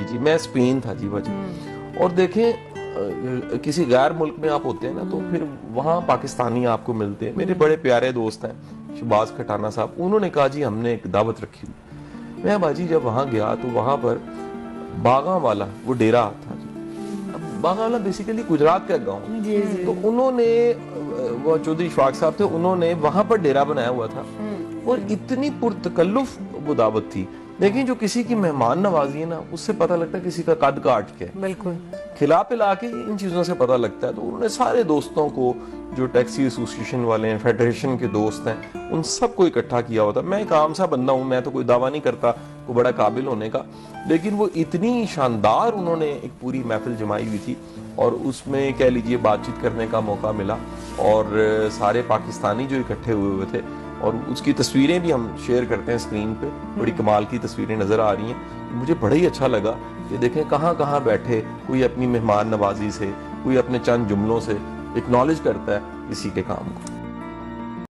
जी मैं स्पेन था जी भाजी। और देखें किसी गैर मुल्क में आप होते हैं ना, तो फिर वहाँ पाकिस्तानी आपको मिलते हैं। मेरे बड़े प्यारे दोस्त हैं शहबाज खटाना साहब, उन्होंने कहा जी हमने एक दावत रखी हुई। मैं बाजी जब वहाँ गया तो वहाँ पर बागा वाला वो डेरा था जी। अब बागा वाला बेसिकली गुजरात का गाँव, तो उन्होंने वो चौधरी इशफाक साहब थे, उन्होंने वहाँ पर डेरा बनाया हुआ था और इतनी पुरतकल्लुफ वो दावत थी। लेकिन जो किसी की मेहमान नवाजी है ना, उससे पता लगता है किसी का कद काट के, बिल्कुल खिला पिला के इन चीज़ों से पता लगता है। तो उन्होंने सारे दोस्तों को, जो टैक्सी एसोसिएशन वाले हैं, फेडरेशन के दोस्त हैं, उन सबको इकट्ठा किया होता। मैं एक आम सा बंदा हूँ, मैं तो कोई दावा नहीं करता कोई बड़ा काबिल होने का, लेकिन वो इतनी शानदार उन्होंने एक पूरी महफिल जमाई हुई थी और उसमें कह लीजिए बातचीत करने का मौका मिला और सारे पाकिस्तानी जो इकट्ठे हुए थे, और उसकी तस्वीरें भी हम शेयर करते हैं स्क्रीन पे, बड़ी कमाल की तस्वीरें नज़र आ रही हैं। मुझे बड़ा ही अच्छा लगा कि देखें कहाँ कहाँ बैठे कोई अपनी मेहमान नवाजी से, कोई अपने चंद जुमलों से एक्नॉलेज करता है किसी के काम को।